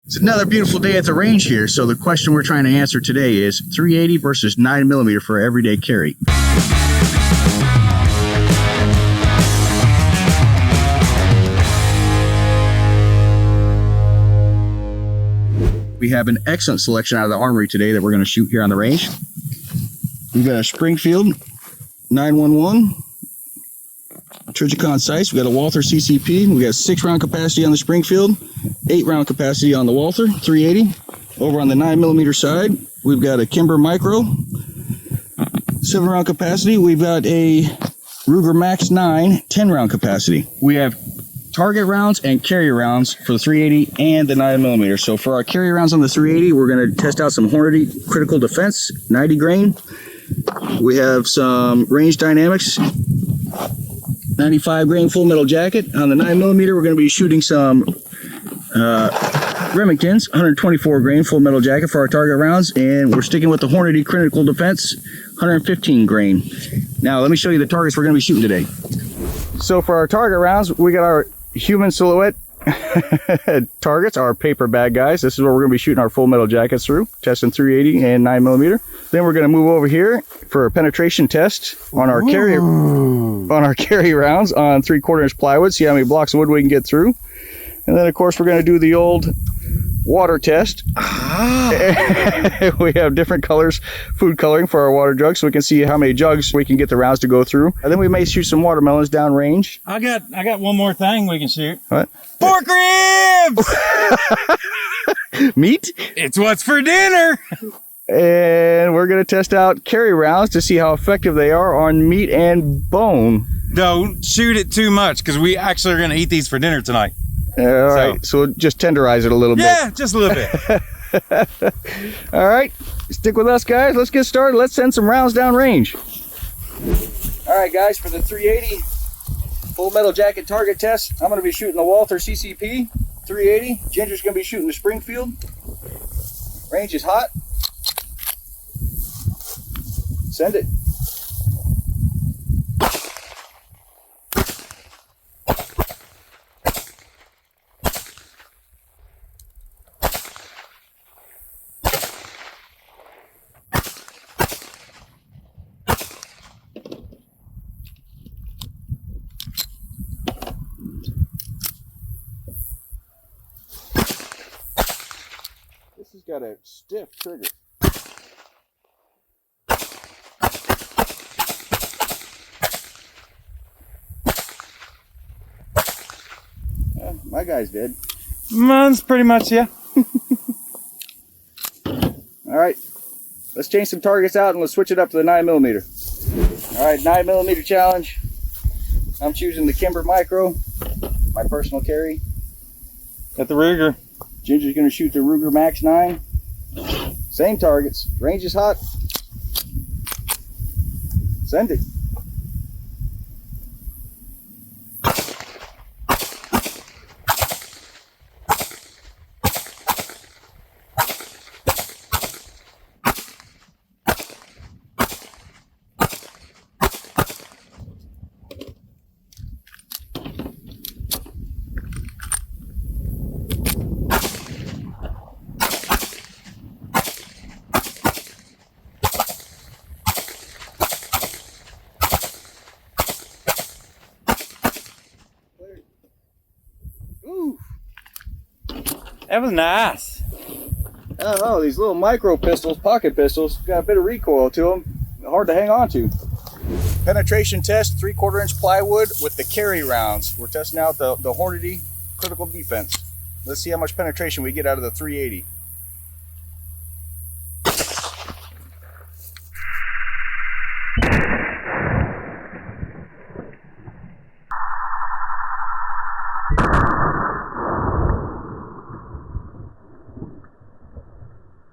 It's another beautiful day at the range here, so the question we're trying to answer today is 380 versus 9mm for everyday carry. We have an excellent selection out of the armory today that we're going to shoot here on the range. We've got a Springfield 911 Trijicon sights. We got a Walther CCP. We got 6-round capacity on the Springfield, 8-round capacity on the Walther 380. Over on the 9mm side, we've got a Kimber Micro, 7-round capacity. We've got a Ruger Max 9, 10-round capacity. We have target rounds and carry rounds for the 380 and the 9mm. So for our carry rounds on the 380, we're going to test out some Hornady Critical Defense 90 grain. We have some Range Dynamics 95 grain Full Metal Jacket. On the 9mm, we're going to be shooting some Remington's 124 grain Full Metal Jacket for our target rounds, and we're sticking with the Hornady Critical Defense 115 grain. Now let me show you the targets we're going to be shooting today. So for our target rounds, we got our human silhouette targets, our paper bag guys. This is where we're going to be shooting our Full Metal Jackets through, testing 380 and 9mm. Then we're going to move over here for a penetration test on our carry rounds on 3/4-inch plywood. See how many blocks of wood we can get through. And then of course we're going to do the old water test. We have different colors, food coloring for our water jugs, so we can see how many jugs we can get the rounds to go through. And then we may shoot some watermelons down range. I got one more thing we can shoot. What? Pork ribs! Meat? It's what's for dinner! And we're going to test out carry rounds to see how effective they are on meat and bone. Don't shoot it too much, because we actually are going to eat these for dinner tonight. All right, so just tenderize it a little bit. Yeah, just a little bit. All right, stick with us, guys. Let's get started. Let's send some rounds down range. All right, guys, for the 380 Full Metal Jacket target test, I'm going to be shooting the Walther CCP 380. Ginger's going to be shooting the Springfield. Range is hot. Send it. This has got a stiff trigger. My guy's dead. Mine's pretty much, yeah. All right, let's change some targets out and let's switch it up to the 9mm. All right, 9mm challenge. I'm choosing the Kimber Micro, my personal carry. At the Ruger. Ginger's gonna shoot the Ruger Max 9. Same targets. Range is hot. Send it. That was nice. I don't know, these little micro pistols, pocket pistols, got a bit of recoil to them. Hard to hang on to. Penetration test, 3/4-inch plywood with the carry rounds. We're testing out the Hornady Critical Defense. Let's see how much penetration we get out of the 380.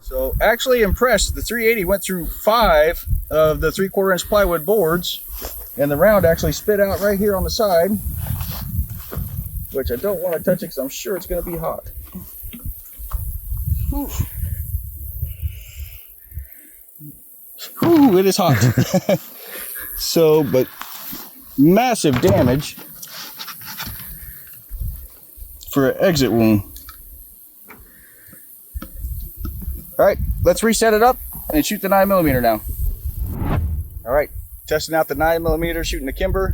So actually impressed, the 380 went through 5 of the 3/4-inch plywood boards, and the round actually spit out right here on the side, which I don't want to touch it because I'm sure it's going to be hot. Whew. Whew, it is hot. So, but massive damage for an exit wound. All right, let's reset it up and shoot the 9mm now. All right, testing out the 9mm, shooting the Kimber.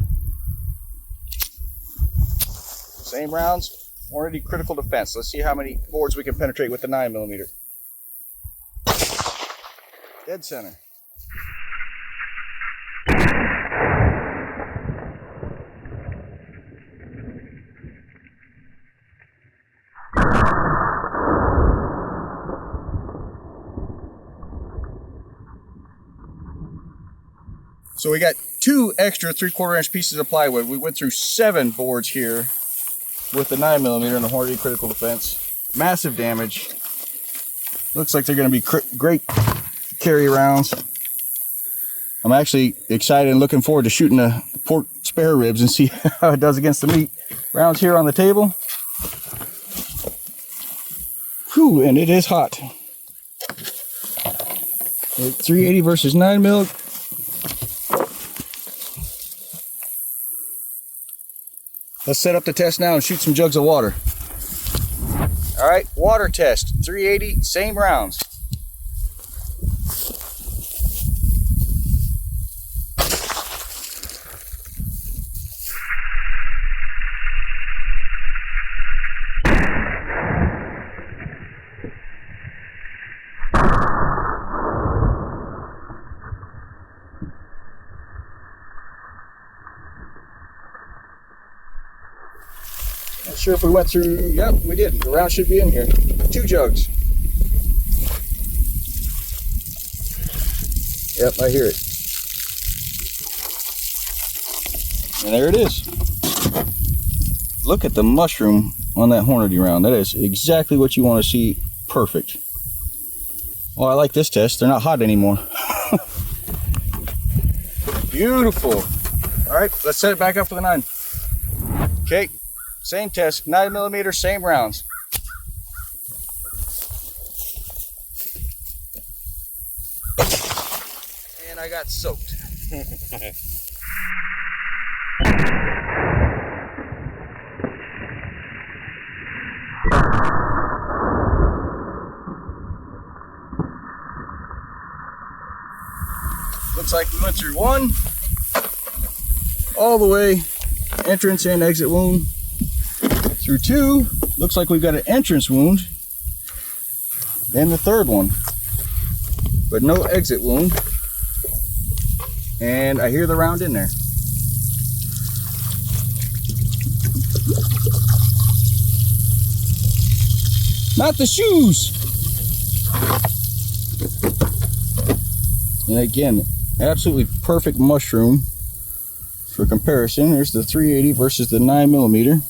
Same rounds, Hornady Critical Defense. Let's see how many boards we can penetrate with the 9mm. Dead center. So we got 2 extra 3/4 inch pieces of plywood. We went through 7 boards here with the 9mm and the Hornady Critical Defense. Massive damage. Looks like they're going to be great carry rounds. I'm actually excited and looking forward to shooting the pork spare ribs and see how it does against the meat. Rounds here on the table. Whew, and it is hot. 380 versus 9mm. Let's set up the test now and shoot some jugs of water. All right, water test, 380, same rounds. Not sure if we went through, yep, we did. The round should be in here. 2 jugs. Yep, I hear it. And there it is. Look at the mushroom on that Hornady round. That is exactly what you want to see. Perfect. Oh, I like this test. They're not hot anymore. Beautiful. All right, let's set it back up for the 9. Okay. Same test, 9mm, same rounds. And I got soaked. Looks like we went through 1, all the way, entrance and exit wound. Through 2, looks like we've got an entrance wound, and the 3rd one, but no exit wound. And I hear the round in there. Not the shoes. And again, absolutely perfect mushroom for comparison. There's the 380 versus the 9mm.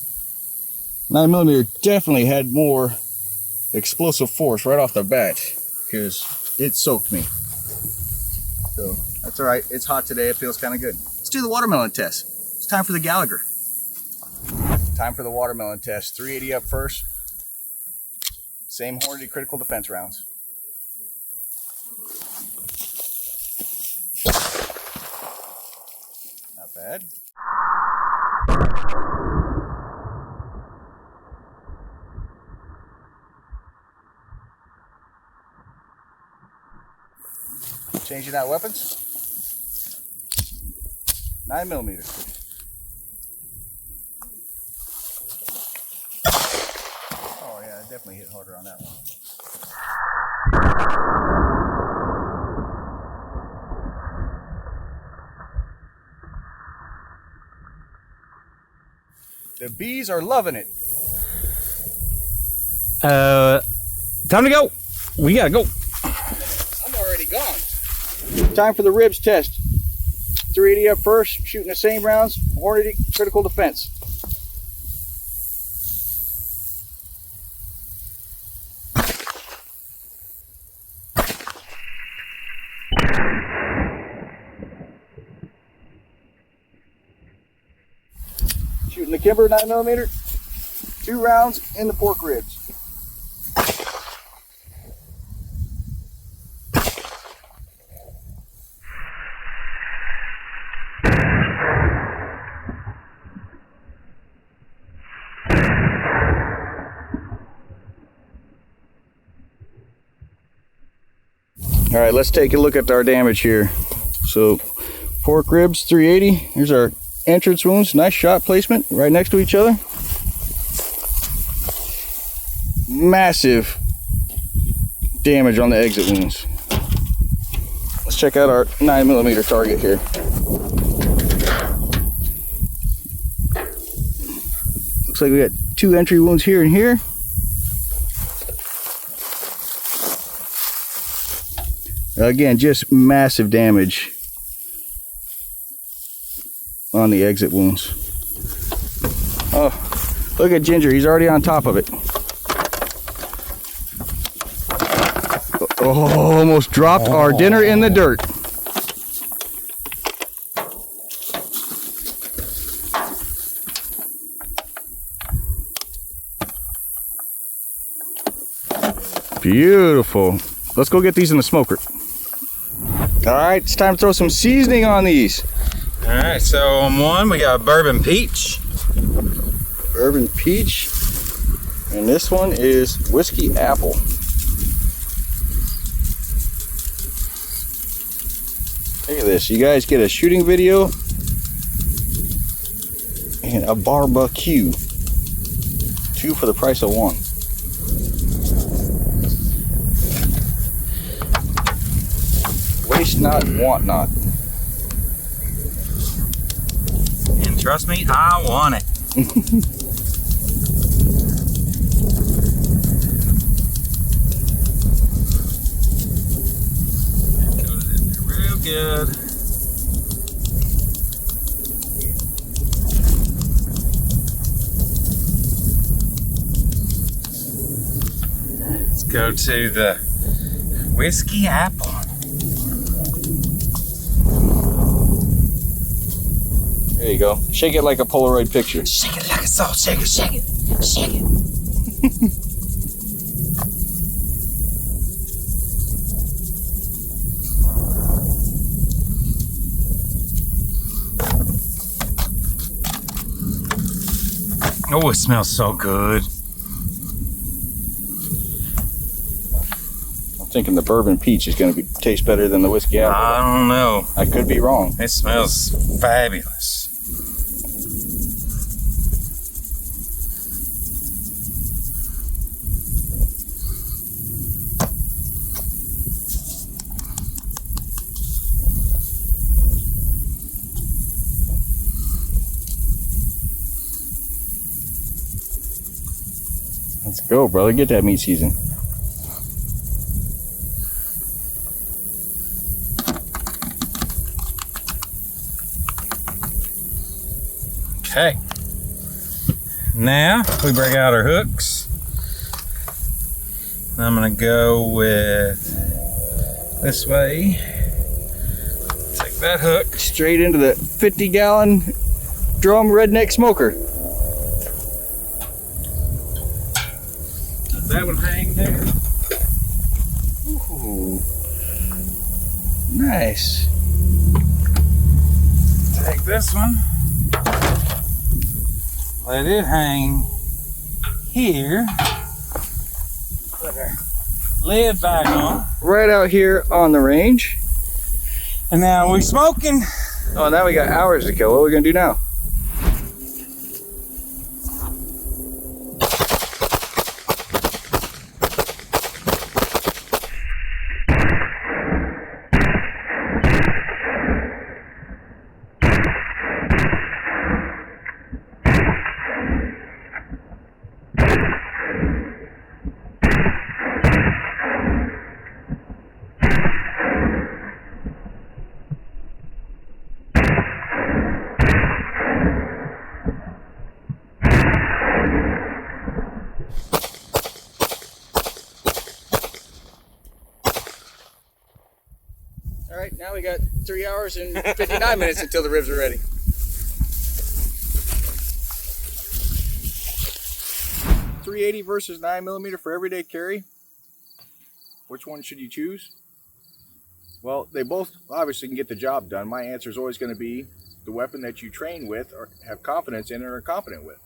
9mm definitely had more explosive force right off the bat because it soaked me. So that's all right. It's hot today. It feels kind of good. Let's do the watermelon test. It's time for the Gallagher. Time for the watermelon test. 380 up first. Same Hornady Critical Defense rounds. Not bad. Changing out weapons. 9mm. Oh yeah, I definitely hit harder on that one. The bees are loving it. Time to go. We gotta go. I'm already gone. Time for the ribs test. 380 up first, shooting the same rounds, Hornady Critical Defense. Shooting the Kimber 9mm, 2 rounds in the pork ribs. All right, let's take a look at our damage here. So pork ribs 380. Here's our entrance wounds. Nice shot placement right next to each other. Massive damage on the exit wounds. Let's check out our 9mm target here. Looks like we got 2 entry wounds here and here. Again, just massive damage on the exit wounds. Oh, look at Ginger. He's already on top of it. Oh, almost dropped our dinner in the dirt. Beautiful. Let's go get these in the smoker. All right, it's time to throw some seasoning on these. All right, so on one we got bourbon peach. Bourbon peach. And this one is whiskey apple. Look at this. You guys get a shooting video and a barbecue. 2 for the price of 1. Waste not, want not. And trust me, I want it. Goes in there real good. Let's go to the whiskey apple. There you go. Shake it like a Polaroid picture. Shake it like a salt shaker, shake it, shake it. Oh, it smells so good. I'm thinking the bourbon peach is going to taste better than the whiskey apple. I don't know. I could be wrong. It smells fabulous. Let's go, brother. Get that meat season. Okay. Now we break out our hooks. I'm gonna go with this way. Take that hook. Straight into the 50-gallon drum redneck smoker. Let that one hang there. Ooh. Nice. Take this one. Let it hang here. Put our lid back on. Right out here on the range. And now we smoking. Oh, now we got hours to kill. What are we gonna do now? All right, now we got 3 hours and 59 minutes until the ribs are ready. .380 versus 9mm for everyday carry. Which one should you choose? Well, they both obviously can get the job done. My answer is always going to be the weapon that you train with or have confidence in and are confident with.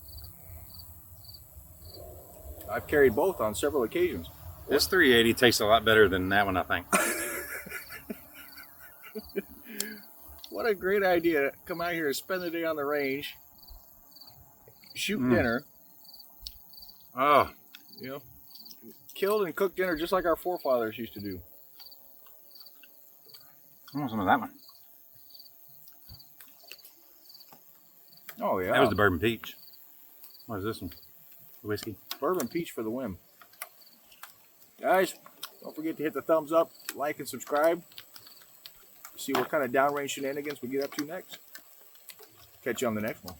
I've carried both on several occasions. This 380 tastes a lot better than that one, I think. what a great idea. Come out here and spend the day on the range, shoot dinner. Oh, You know, killed and cooked dinner just like our forefathers used to do. I want some of that one. Oh yeah, That was the bourbon peach. What is this one? Whiskey. bourbon peach for the whim. Guys, don't forget to hit the thumbs up, like, and subscribe. See what kind of downrange shenanigans we get up to next. Catch you on the next one.